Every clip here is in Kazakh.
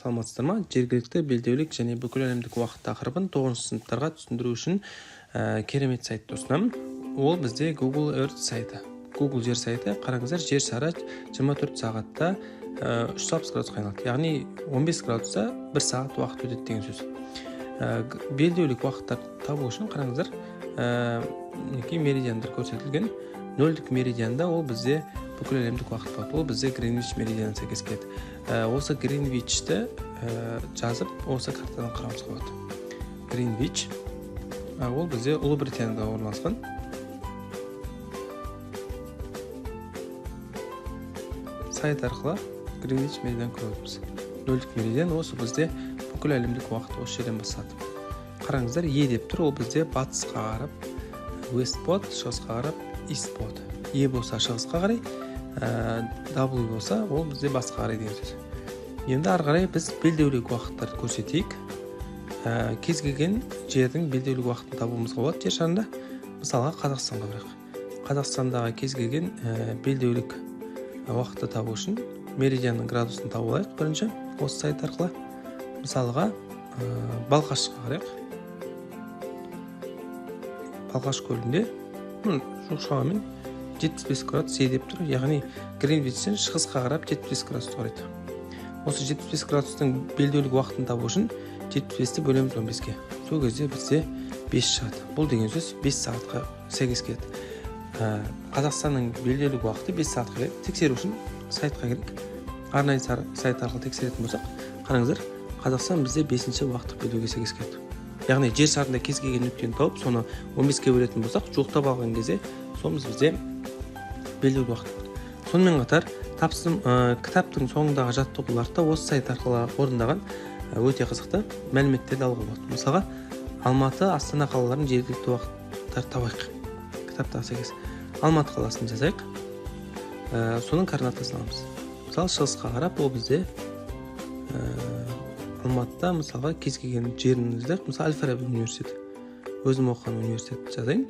Саламатсыздар ма? Жергілікті белдеулік және бүкіл әлемдік уақыт тақырыбын 9 сыныптарға түсіндіру үшін керемет сайтты ұсынамын. Ол бізде Google Earth сайты. Google жер сайты, қараңыздар, жер шары 24 сағатта 360 градусқа айналады. Яғни 15 градуста 1 сағат уақыт өтеді деген сөз. Белдеулік уақыттар табу үшін қараңыздар, меридиандар көрсетілген. Нөлдік меридианда ол бізде бүкіл әлемдік уақыт болады. Ол бізде Гринвич меридианы сәйкес келеді. Осы Гринвичті жазып, осы картадан қарауымызға болады. Гринвич ол бізде Ұлыбританияда орналасқан. Сайт арқылы Гринвич меридианы көреміз. Нөлдік меридиан осы бізде бүкіл әлемдік уақыт осы жерден басталады. Қараңыздар, Е деп тұр, ол бізде батысқа қарап, Westport, шығысқа қарап, Eastport. Е болса шығысқа қарай, W болса ол бізде басқа қарай деген сөз. Енді ары қарай біз белдеулік уақыттарды көрсетейік. Кез келген жердің белдеулік уақытын табуымызға болады жер шарында. Мысалға Қазақстанға қарайық. Қазақстандағы кез келген белдеулік уақытты табу үшін меридианның градусын табу алайық бірінші осы сайт арқылы. Мысалға Балқашқа қарайық. Балқаш көлінде шамамен 75 градус Е деп тұр. Яғни Гринвичтен шығысқа қарап 75 градусты құрайды. Осы 75 градустың белдеулік уақытын табу үшін 75-ті бөлеміз 15-ке. Сол кезде бізде 5 шығады. Бұл деген сөз 5 сағатқа сәйкес келеді. Қазақстанның белдеулік уақыты 5 сағатқа келеді. Тексеру үшін сайтқа керек. Арнайы сайт арқылы тексеретін болсақ, қараңыздар, Қазақстан бізде 5-ші уақыттық белдеуге сәйкес келеді. Яғни жер шарында кез келген нүктені тауып, соны 15-ке бөлетін болсақ, жуықтап алған кезде сонымыз бізде белдеулік уақыт болады. Сонымен қатар, кітаптың соңындағы жаттығуларды осы сайт арқылы орындаған өте қызықты мәліметтерді алуға болады. Мысалға, Алматы, Астана қалаларының жергілікті уақыттарды табайық. Кітаптағы сәйкес. Алматы қаласын жазайық. Соның координатасын аламыз. Мысалы, шығысқа қарап, ол бізде Алматыда, мысалға, кез келген жеріңізді, мысалы, Әл-Фараби университеті. Өзім оқыған университетті жазайын.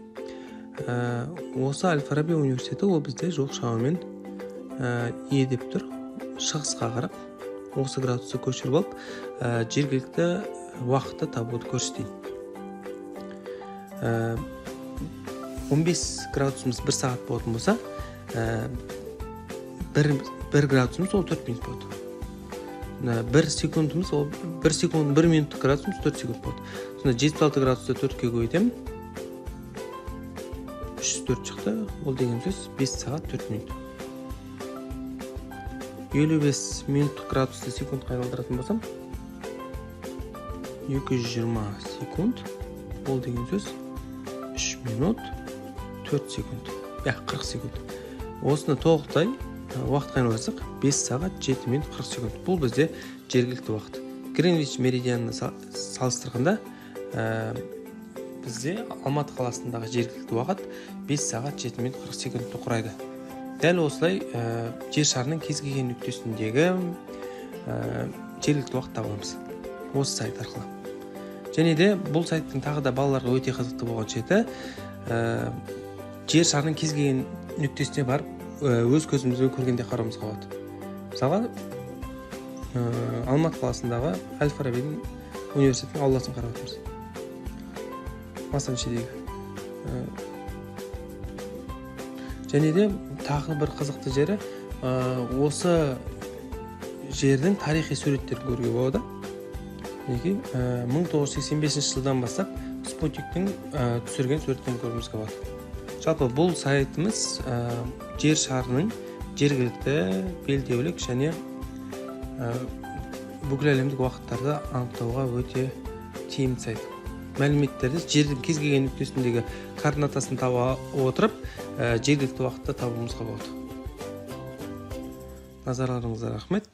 Осы Әл-Фараби университеті ол бізде жоқ шамамен Е деп тұр. Шығысқа қарап, осы градусты көшіріп алып, жергілікті уақытты табуды көрсетейін. 15 градусымыз 1 сағат болатын болса, 1 градусымыз ол 4 минут болады. 1 секундымыз, 1 минуттық градусымыз 4 секунд болады. Сонда 76 градусты 4-ке көйтемін. 304 шықты. Ол деген сөз 5 сағат 4 минут. 55 минуттық градусты секундқа айналдыратын болсам, 220 секунд. Ол деген сөз 3 минут 4 секунд. 40 секунд. Осыны толықтай уақытқа айналдырсақ, 5 сағат 7 минут 40 секунд. Бұл бізде жергілікті уақыт. Гринвич меридианына салыстырғанда бізде Алматы қаласындағы жергілікті уақыт 5 сағат 7 минут 40 секундты құрайды. Дәл осылай жер шарының кез келген нүктесіндегі жергілікті уақыт табамыз осы сайт арқылы. Және де бұл сайттың тағы да балаларға өте қызықты болған жеті, жер шарының кез келген нүктесіне барып өз көзімізбен көргенде қарауымызға болады. Мысалға, Алматы қаласындағы Әл-Фарабидің университетінің ауласын қарап отырмыз. Масаншедегі. Және де тағы бір қызықты жері, осы жердің тарихи суреттерін көруге болады. 1985 жылдан бастап спутниктің түсірген суреттен көруімізге болады. Жалпы бұл сайтымыз жер шарының жергілікті белдеулік және бүкіл әлемдік уақыттарды анықтауға өте тиімді сайт. Мәліметтерді жердің кез келген нүктесіндегі координатасын таба отырып, жергілікті уақытта табуымызға болады. Назарларыңызға рахмет.